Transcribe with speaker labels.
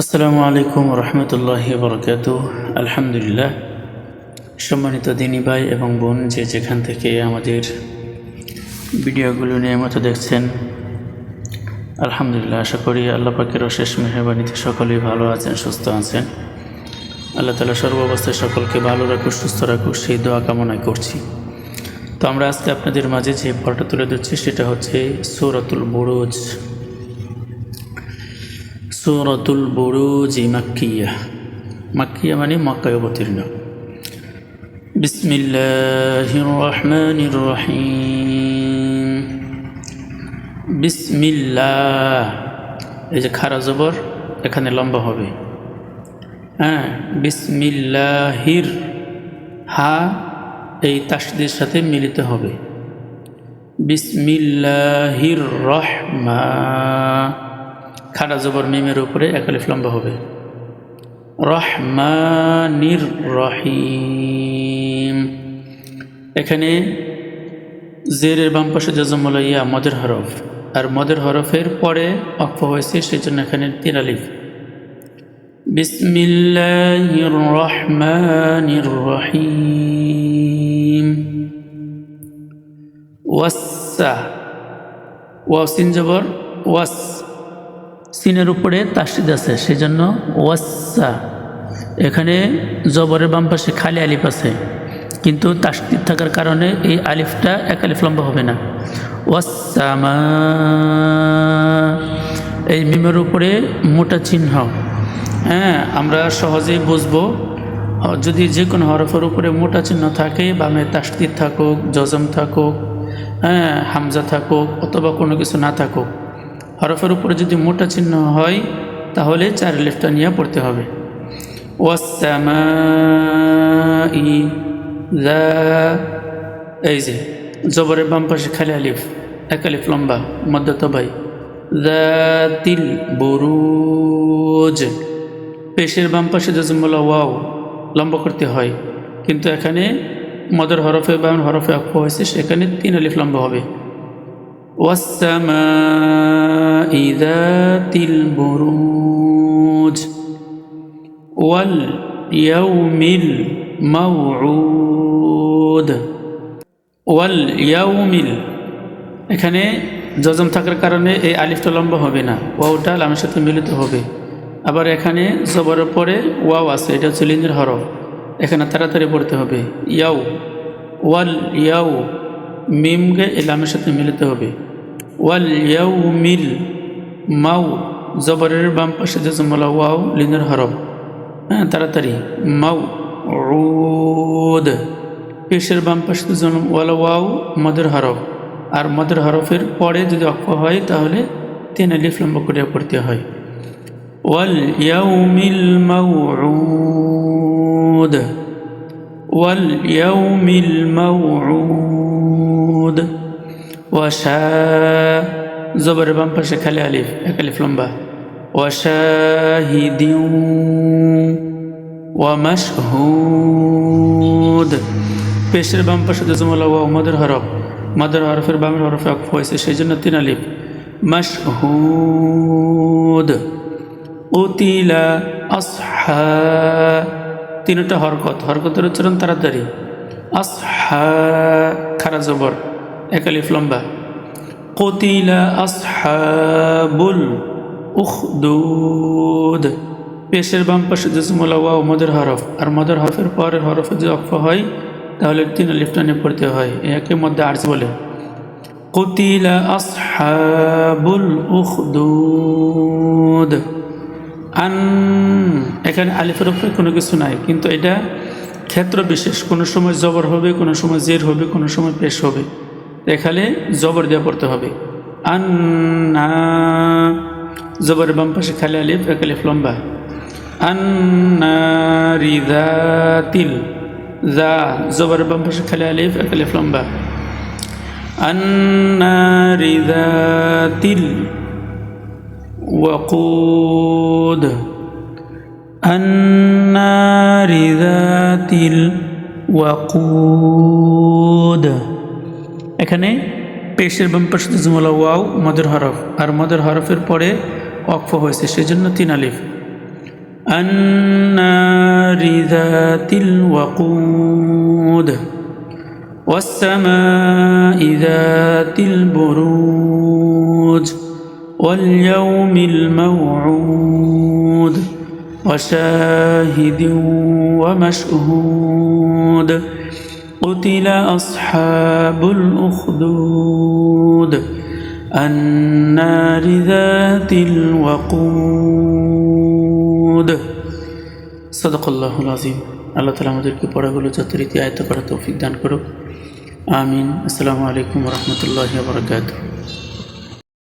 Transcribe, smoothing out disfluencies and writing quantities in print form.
Speaker 1: আসসালামু আলাইকুম রহমতুল্লাহি বরকাতুহ। আলহামদুলিল্লাহ। সম্মানিত দিনী ভাই এবং বোন, যে যেখান থেকে আমাদের ভিডিওগুলো নিয়মিত দেখছেন, আলহামদুলিল্লাহ, আশা করি আল্লাহ পাকের অশেষ মেহরবানিতে সকলেই ভালো আছেন, সুস্থ আছেন। আল্লাহ তাআলা সর্বাবস্থায় সকলকে ভালো রাখুক, সুস্থ রাখুক, সেই দোয়া কামনা করছি। তো আমরা আজকে আপনাদের মাঝে যে পড়াটা তুলে ধরছি সেটা হচ্ছে সূরাতুল বুরুজ। সূরাতুল বুরুজ মাক্কিয়া। মাক্কিয়া মানে মক্কায় অবতীর্ণ। বিসমিল্লাহির রহমানির রহিম। বিসমিল্লাহ, এই যে খারা জবর এখানে লম্বা হবে। বিসমিল্লাহির, হা এই তাসদীদের সাথে মিলিত হবে। বিসমিল্লাহির খাড়া জবর মিমের উপরে এক আলিফ লম্বা হবে। রহমানির রহিম, এখানে জেরের বাম পাশে জজমুল ইয়া মদের হরফ, আর মদের হরফের পরে অক্ফ হয়েছে, সেই জন্য এখানে 3 আলিফ। বিসমিল্লাহির রহমানির রহিম। ওয়াসা, ওয়াসিন জবর ওয়াস, সিনের উপরে তাসদীদ আছে, সেই জন্য ওয়াসা। এখানে জবরের বাম পাশে খালি আলিফ আছে, কিন্তু তাসদীদ থাকার কারণে এই আলিফটা এক আলিফ লম্বা হবে না। ওয়াসামা, এই মিমের উপরে মোটা চিহ্ন। আমরা সহজেই বুঝবো, যদি যে কোনো হরফের উপরে মোটা চিহ্ন থাকে, বামে তাসদীদ থাকুক, জজম থাকুক, হামজা থাকুক, অথবা কোনো কিছু না থাকুক, হরফের উপরে যদি মোটা চিহ্ন হয় তাহলে 4 আলিফটা নিয়ে পড়তে হবে। ওয়াসসামাই যা, এই যে জবরের বাম পাশে খালি আলিফ, এক আলিফ লম্বা মধ্যতবাই। যাতিল বুরুজ, পেশের বাম পাশে জজমুল ওয়াও লম্বা করতে হয়, কিন্তু এখানে মদের হরফে বাম হরফে অক্ষ হয়েছে, সেখানে 3 আলিফ লম্বা হবে। ওয়াসসামাই যাতিল বুরুজ ওয়াল ইয়াউমিল মাউউদ। ওয়াল ইয়াউমিল, এখানে জজম থাকার কারণে এই আলিফটা লম্বা হবে না, ওয়াওটা লামের সাথে মিলিত হবে। আবার এখানে জবরের পরে ওয়াও আছে, এটা হচ্ছে লিনের হরফ, এখানে তাড়াতাড়ি পড়তে হবে। ইয়াউ, ওয়াল ইয়াউ, মিমকে এই লামের সাথে মিলিত হবে। ওয়াল ইয়াউমিল মাউ, জবরের বাম পাশে জজমুল ওয়াও লিনের হরফ, তাড়াতাড়ি। মাউউদ, পেশের বাম পাশে জজম ওয়াও মদের হরফ, আর মদের হরফের পরে যদি অক্ষ হয় তাহলে 3 আলিফ লম্বা করে পড়তে হয়। ওয়াল ইয়াউমিল মাউউদ, ওয়াল ইয়াউমিল মাউউদ। ওয়াশা, জবরের বাম পাশে খালি আলিফ, এক আলিফ লম্বা। ওয়াশাহিদিউ ওয়া মাশহুদ, পেশের বাম পাশে জজমুল ওয়াও মদের হরফ, মদের হরফের বামের হরফে অক্ফ হয়েছে, সেই জন্য 3 আলিফ। মাশহুদ। উতিলা আসহা, 3টা হরকতের উচ্চারণ তাড়াতাড়ি। আসহা, খারা জবর, এক আলিফ লম্বা। কুতিলা আসহাবুল উখদুদ, পেশের বাম পাশে জজমুল ওয়াও মদের হরফ, আর মদের হরফের পরের হরফে যদি অক্ফ হয় তাহলে 3 আলিফ টানে পড়তে হয়, একে মধ্যে আরজ বলে। কুতিলা আসহাবুল উখদুদ। আন, এখানে আলিফের উপরে কোনো কিছু নাই, কিন্তু এটা ক্ষেত্র বিশেষ, কোনো সময় জবর হবে, কোনো সময় জের হবে, কোনো সময় পেশ হবে, এখানে জবর দিয়ে পড়তে হবে। আন্না, জবরের বাম পাশে খালি আলিফ, এক আলিফ লম্বা। আন্নারি যাতিল, যা, জবরের বাম পাশে খালি আলিফ, এক আলিফ লম্বা। আন্নারি যাতিল ওয়াকুদ, আন্নারি যাতিল ওয়াকুদ। এখানে পেশের বাম পাশে জজমুল ওয়াও মদের হরফ, আর মদের হরফের পরে অক্ফ হয়েছে, সেই জন্য 3 আলিফ। النار ذات الوقود والسماء ذات البروج واليوم الموعود وشاهد ومشهود قتل أصحاب الأخدود النار ذات الوقود صدق الله العظيم আল্লাহ তাআলা আমাদেরকে পড়াগুলো যথারীতি আয়ত্ত করার তৌফিক দান করুক আমিন আসসালামু আলাইকুম ওয়া রাহমাতুল্লাহি ওয়া বারাকাতুহু